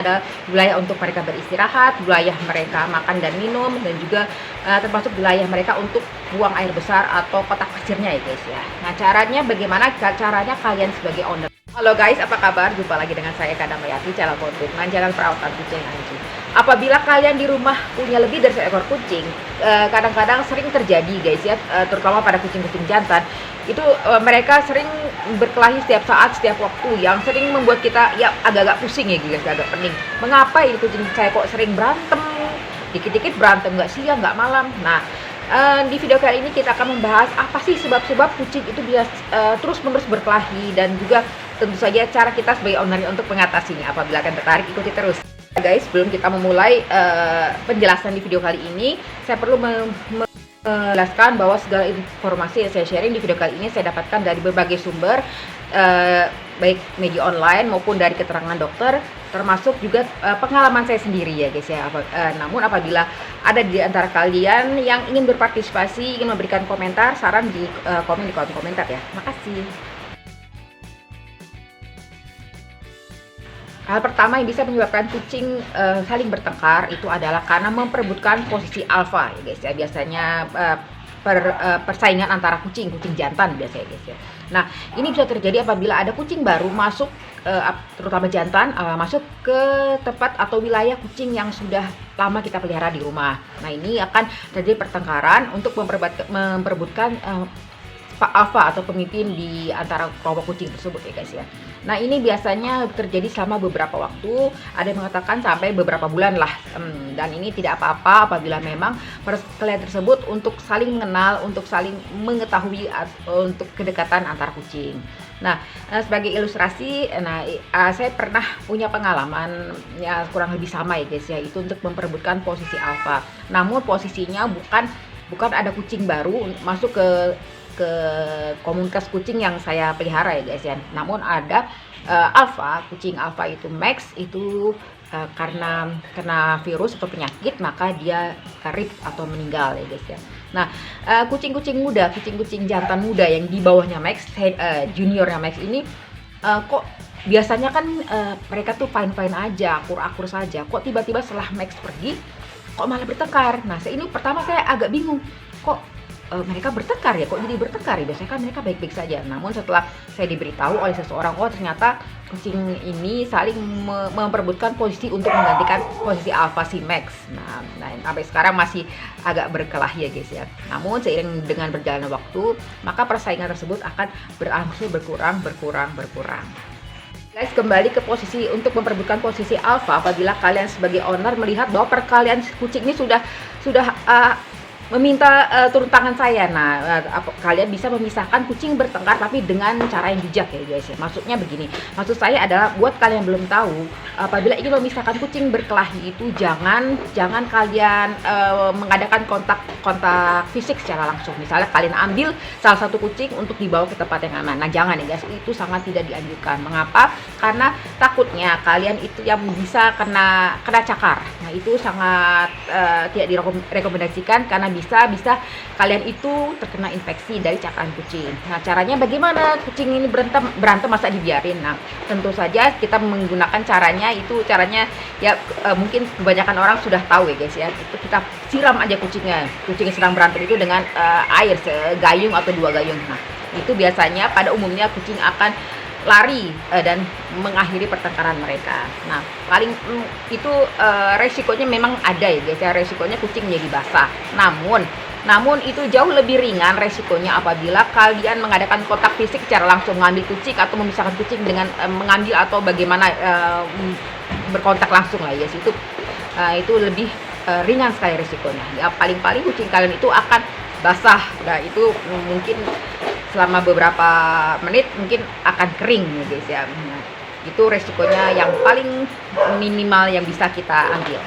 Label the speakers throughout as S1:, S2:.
S1: ada wilayah untuk mereka beristirahat, wilayah mereka makan dan minum, dan juga termasuk wilayah mereka untuk buang air besar atau kotak pasirnya ya guys ya. Nah, caranya bagaimana? Caranya kalian sebagai owner. Halo guys, apa kabar? Jumpa lagi dengan saya Kada Mayati, channel konten Manjangan Perawatan Kucing Anjing. Apabila kalian di rumah punya lebih dari seekor kucing, kadang-kadang sering terjadi guys ya, terutama pada kucing-kucing jantan, itu mereka sering berkelahi setiap saat, setiap waktu, yang sering membuat kita ya agak-agak pusing ya guys, agak pening. Mengapa ini kucing saya kok sering berantem? Dikit-dikit berantem, nggak siang, nggak malam. Nah, di video kali ini kita akan membahas apa sih sebab-sebab kucing itu bisa terus-menerus berkelahi, dan juga tentu saja cara kita sebagai owner untuk mengatasinya. Apabila kalian tertarik, ikuti terus. Guys, sebelum kita memulai penjelasan di video kali ini, saya perlu menjelaskan bahwa segala informasi yang saya sharing di video kali ini saya dapatkan dari berbagai sumber, baik media online maupun dari keterangan dokter, termasuk juga pengalaman saya sendiri ya guys ya. Namun apabila ada di antara kalian yang ingin berpartisipasi, ingin memberikan komentar, saran di kolom komentar ya. Makasih. Hal pertama yang bisa menyebabkan kucing saling bertengkar itu adalah karena memperebutkan posisi alfa ya guys ya. Biasanya persaingan antara kucing jantan biasanya guys ya. Nah, ini bisa terjadi apabila ada kucing baru masuk, terutama jantan, masuk ke tempat atau wilayah kucing yang sudah lama kita pelihara di rumah. Nah, ini akan terjadi pertengkaran untuk memperebutkan Pak Alfa atau pemimpin di antara kelompok kucing tersebut ya guys ya. Nah, ini biasanya terjadi selama beberapa waktu, ada yang mengatakan sampai beberapa bulan lah. Dan ini tidak apa-apa apabila memang perkelahian tersebut untuk saling mengenal, untuk saling mengetahui untuk kedekatan antar kucing. Nah, sebagai ilustrasi, saya pernah punya pengalaman ya kurang lebih sama ya guys ya, itu untuk memperebutkan posisi alfa. Namun posisinya bukan ada kucing baru masuk ke komunitas kucing yang saya pelihara ya guys ya. Namun ada alfa, kucing alfa itu Max itu karena kena virus atau penyakit, maka dia karib atau meninggal ya guys ya. Nah, kucing-kucing jantan muda yang di bawahnya Max, juniornya Max ini kok biasanya kan mereka tuh fine-fine aja, akur-akur saja. Kok tiba-tiba setelah Max pergi kok malah bertengkar. Nah, ini pertama saya agak bingung, kok mereka bertengkar ya, kok jadi bertengkar ya, biasanya kan mereka baik-baik saja. Namun setelah saya diberitahu oleh seseorang, oh ternyata kucing ini saling memperebutkan posisi untuk menggantikan posisi alfa si Max. Nah, sampai sekarang masih agak berkelahi ya guys ya. Namun seiring dengan berjalannya waktu, maka persaingan tersebut akan berangsur berkurang. Guys, kembali ke posisi untuk memperebutkan posisi alfa. Apabila kalian sebagai owner melihat bahwa perkalian kucing ini sudah meminta turun tangan saya. Nah, kalian bisa memisahkan kucing bertengkar tapi dengan cara yang bijak ya guys ya. Maksudnya begini, maksud saya adalah buat kalian yang belum tahu, apabila ingin memisahkan kucing berkelahi itu jangan kalian mengadakan kontak fisik secara langsung. Misalnya kalian ambil salah satu kucing untuk dibawa ke tempat yang aman. Nah, jangan ya guys, itu sangat tidak dianjurkan. Mengapa? Karena takutnya kalian itu yang bisa kena cakar. Nah, itu sangat tidak direkomendasikan karena bisa kalian itu terkena infeksi dari cakaran kucing. Nah, caranya bagaimana? Kucing ini berantem masa dibiarin? Nah, tentu saja kita menggunakan caranya ya mungkin kebanyakan orang sudah tahu ya guys ya. Itu kita siram aja kucingnya yang sedang berantem itu dengan air segayung atau 2 gayung. Nah, itu biasanya pada umumnya kucing akan lari dan mengakhiri pertengkaran mereka. Nah, paling itu resikonya memang ada ya guys ya, resikonya kucing menjadi basah. Namun itu jauh lebih ringan resikonya apabila kalian mengadakan kontak fisik secara langsung, mengambil kucing atau memisahkan kucing dengan mengambil atau bagaimana berkontak langsung lah ya guys. Itu lebih ringan sekali resikonya. Ya, paling-paling kucing kalian itu akan basah. Nah, itu mungkin selama beberapa menit mungkin akan kering ya guys ya. Nah, itu resikonya yang paling minimal yang bisa kita ambil.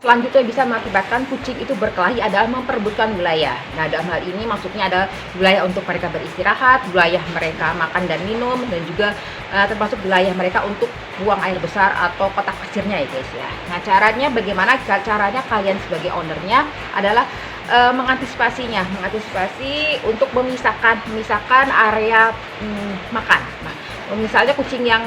S1: Selanjutnya bisa mengakibatkan kucing itu berkelahi adalah memperebutkan wilayah. Nah, dalam hal ini maksudnya adalah wilayah untuk mereka beristirahat, wilayah mereka makan dan minum, dan juga termasuk wilayah mereka untuk buang air besar atau kotak pasirnya ya guys ya. Nah, caranya bagaimana? Caranya kalian sebagai ownernya adalah mengantisipasi untuk memisahkan area makan. Nah, Misalnya kucing yang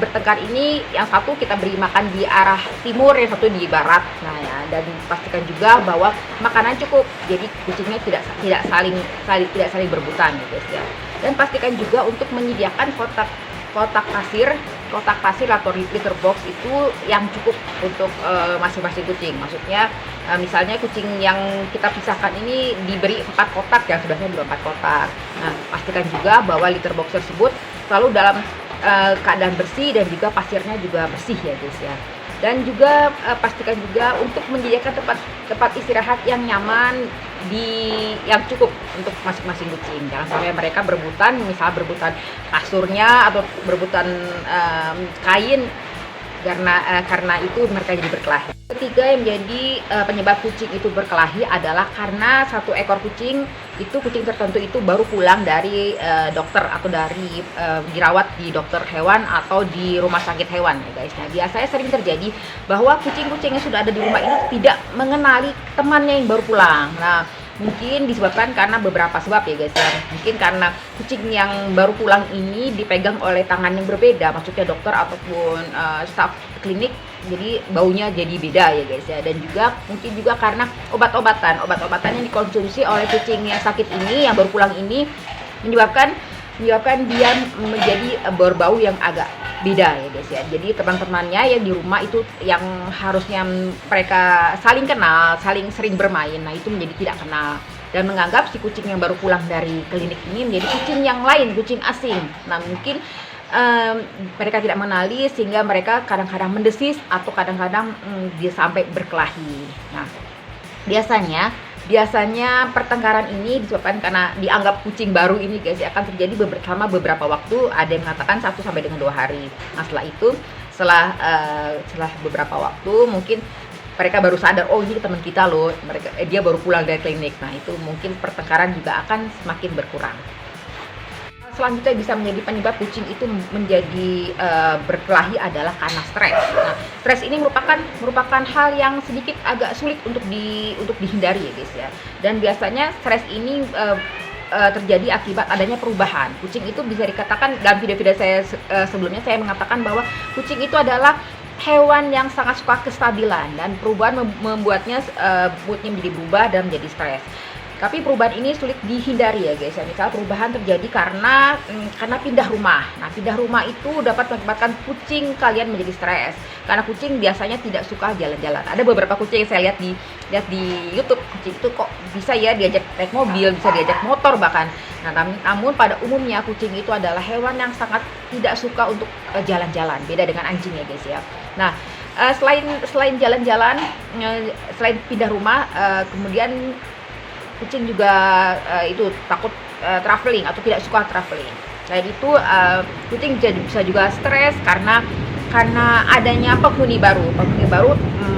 S1: bertengkar ini, yang satu kita beri makan di arah timur, yang satu di barat. Nah ya, dan pastikan juga bahwa makanan cukup. Jadi kucingnya tidak saling berebutan ya guys ya. Dan pastikan juga untuk menyediakan kotak pasir atau litter box itu yang cukup untuk masing-masing kucing. Maksudnya misalnya kucing yang kita pisahkan ini diberi 4 kotak, yang sebelahnya juga 4 kotak. Nah, pastikan juga bahwa litter box tersebut selalu dalam keadaan bersih dan juga pasirnya juga bersih ya guys ya. Dan juga pastikan juga untuk menyediakan tempat istirahat yang nyaman yang cukup untuk masing-masing kucing. Jangan sampai mereka berebutan, misal berebutan kasurnya atau berebutan kain, karena itu mereka jadi berkelahi. Ketiga yang menjadi penyebab kucing itu berkelahi adalah karena satu ekor kucing tertentu itu baru pulang dari dokter atau dari dirawat di dokter hewan atau di rumah sakit hewan ya guys. Nah, biasanya sering terjadi bahwa kucing-kucing yang sudah ada di rumah ini tidak mengenali temannya yang baru pulang. Nah, mungkin disebabkan karena beberapa sebab ya guys ya. Mungkin karena kucing yang baru pulang ini dipegang oleh tangan yang berbeda, maksudnya dokter ataupun staf klinik, jadi baunya jadi beda ya guys ya. Dan juga mungkin juga karena obat-obatan yang dikonsumsi oleh kucing yang sakit ini, yang baru pulang ini, menyebabkan dia menjadi berbau yang agak beda ya guys ya. Jadi teman-temannya yang di rumah itu yang harusnya mereka saling kenal, saling sering bermain, nah itu menjadi tidak kenal dan menganggap si kucing yang baru pulang dari klinik ini menjadi kucing yang lain, kucing asing. Nah, mungkin mereka tidak mengenali sehingga mereka kadang-kadang mendesis atau kadang-kadang dia sampai berkelahi. Nah, biasanya pertengkaran ini disebabkan karena dianggap kucing baru ini guys ya, akan terjadi selama beberapa waktu. Ada yang mengatakan 1 sampai dengan 2 hari. Nah, setelah itu setelah beberapa waktu mungkin mereka baru sadar, oh ini teman kita loh, dia baru pulang dari klinik. Nah, itu mungkin pertengkaran juga akan semakin berkurang. Selanjutnya bisa menjadi penyebab kucing itu menjadi berkelahi adalah karena stres. Nah, stres ini merupakan hal yang sedikit agak sulit untuk dihindari ya guys ya. Dan biasanya stres ini terjadi akibat adanya perubahan. Kucing itu bisa dikatakan, dalam video-video saya sebelumnya saya mengatakan bahwa kucing itu adalah hewan yang sangat suka kestabilan, dan perubahan membuatnya moodnya menjadi berubah dan menjadi stres. Tapi perubahan ini sulit dihindari ya guys ya. Misal perubahan terjadi karena pindah rumah. Nah, pindah rumah itu dapat mengakibatkan kucing kalian menjadi stres. Karena kucing biasanya tidak suka jalan-jalan. Ada beberapa kucing yang saya lihat di YouTube, kucing itu kok bisa ya diajak naik mobil, bisa diajak motor bahkan. Nah, namun pada umumnya kucing itu adalah hewan yang sangat tidak suka untuk jalan-jalan. Beda dengan anjing ya guys ya. Nah, selain jalan-jalan, selain pindah rumah, kemudian kucing juga itu takut traveling atau tidak suka traveling. Selain itu kucing bisa juga stres karena adanya penghuni baru.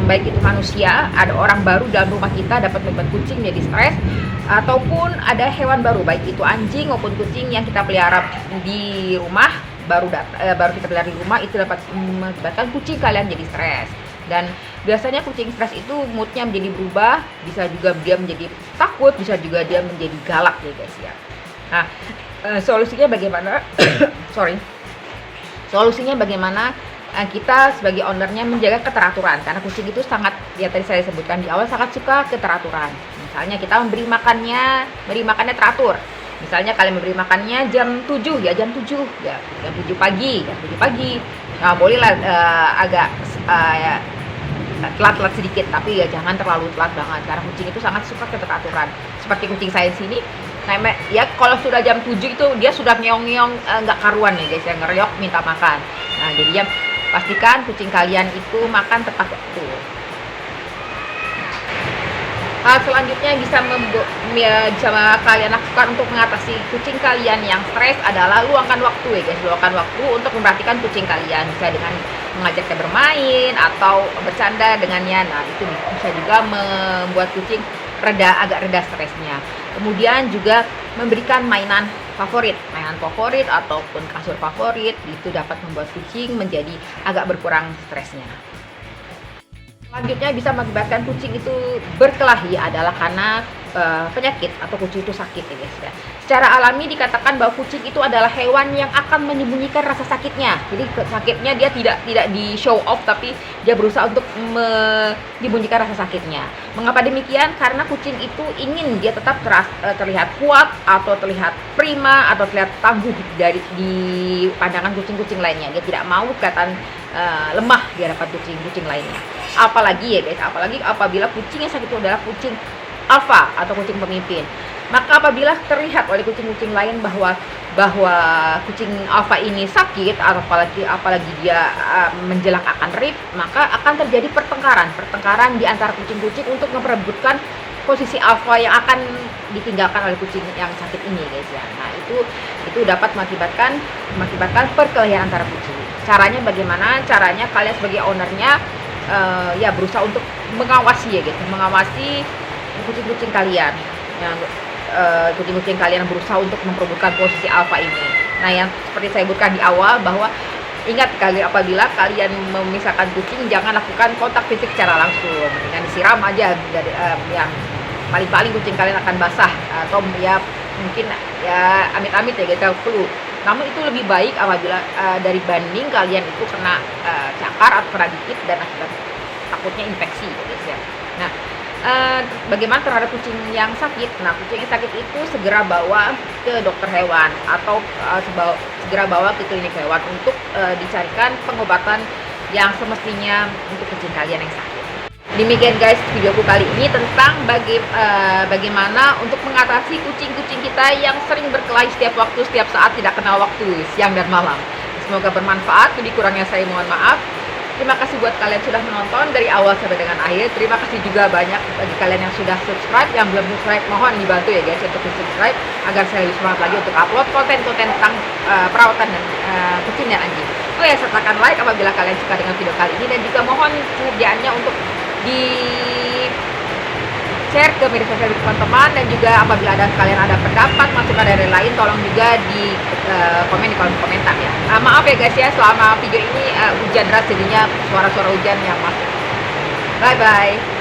S1: Baik itu manusia, ada orang baru dalam rumah kita dapat membuat kucing jadi stres, ataupun ada hewan baru, baik itu anjing maupun kucing yang kita pelihara di rumah, baru kita pelihara di rumah, itu dapat mengakibatkan kucing kalian jadi stres. Dan biasanya kucing stres itu moodnya menjadi berubah, bisa juga dia menjadi takut, bisa juga dia menjadi galak ya guys ya. Nah, solusinya bagaimana? Solusinya bagaimana kita sebagai ownernya menjaga keteraturan, karena kucing itu sangat, ya tadi saya sebutkan di awal, sangat suka keteraturan. Misalnya kita memberi makannya teratur. Misalnya kalian memberi makannya jam 7 ya, jam 7 pagi. Nah, bolehlah agak telat sedikit, tapi ya jangan terlalu telat banget, karena kucing itu sangat suka keteraturan. Seperti kucing saya di sini, nah ya kalau sudah jam 7 itu dia sudah ngeong-ngeong nggak karuan ya guys ya, ngereok minta makan. Nah, jadi ya pastikan kucing kalian itu makan tepat waktu. Hal selanjutnya bisa kalian lakukan untuk mengatasi kucing kalian yang stres adalah luangkan waktu ya guys. Luangkan waktu untuk memperhatikan kucing kalian, bisa dengan mengajaknya bermain atau bercanda dengannya. Nah, itu bisa juga membuat kucing agak reda stresnya. Kemudian juga memberikan mainan favorit ataupun kasur favorit, itu dapat membuat kucing menjadi agak berkurang stresnya. Selanjutnya bisa mengakibatkan kucing itu berkelahi adalah karena penyakit atau kucing itu sakit ya guys ya. Secara alami dikatakan bahwa kucing itu adalah hewan yang akan menyembunyikan rasa sakitnya. Jadi sakitnya dia tidak di show off, tapi dia berusaha untuk menyembunyikan rasa sakitnya. Mengapa demikian? Karena kucing itu ingin dia tetap terlihat kuat atau terlihat prima atau terlihat tangguh di pandangan kucing-kucing lainnya. Dia tidak mau kelihatan lemah di hadapan kucing-kucing lainnya. Apalagi ya guys, apalagi apabila kucing yang sakit itu adalah kucing alfa atau kucing pemimpin. Maka apabila terlihat oleh kucing-kucing lain bahwa kucing alfa ini sakit, atau apalagi dia menjelang akan rip, maka akan terjadi pertengkaran di antara kucing-kucing untuk memperebutkan posisi alfa yang akan ditinggalkan oleh kucing yang sakit ini guys ya. Nah, itu dapat mengakibatkan perkelahian antara kucing. Caranya bagaimana? Caranya kalian sebagai ownernya ya berusaha untuk mengawasi ya guys, mengawasi kucing-kucing kalian kucing-kucing kalian yang berusaha untuk memperebutkan posisi alfa ini. Nah, yang seperti saya sebutkan di awal bahwa ingat apabila kalian memisahkan kucing, jangan lakukan kontak fisik secara langsung. Dengan disiram aja dari yang paling kucing kalian akan basah atau ya mungkin ya amit-amit ya gitu flu. Namun itu lebih baik apabila dari banding kalian itu kena cakar atau kena gigit dan akibat takutnya infeksi ya guys ya. Nah, bagaimana terhadap kucing yang sakit? Nah, kucing yang sakit itu segera bawa ke dokter hewan atau segera bawa ke klinik hewan untuk dicarikan pengobatan yang semestinya untuk kucing kalian yang sakit. Demikian guys videoku kali ini tentang bagaimana untuk mengatasi kucing-kucing kita yang sering berkelahi setiap waktu, setiap saat, tidak kenal waktu, siang dan malam. Semoga bermanfaat. Lebih kurangnya saya mohon maaf. Terima kasih buat kalian sudah menonton dari awal sampai dengan akhir. Terima kasih juga banyak bagi kalian yang sudah subscribe. Yang belum subscribe, mohon dibantu ya guys untuk subscribe agar saya lebih semangat lagi untuk upload konten-konten tentang perawatan dan kucing dan anjing. Oh ya, sertakan like apabila kalian suka dengan video kali ini, dan juga mohon pekerjaannya untuk di share ke media sosial teman-teman, dan juga apabila kalian ada pendapat, masukan dari lain, tolong juga di komen di kolom komentar ya. Maaf ya guys ya, selama video ini hujan deras jadinya suara-suara hujan yang masuk. Bye bye.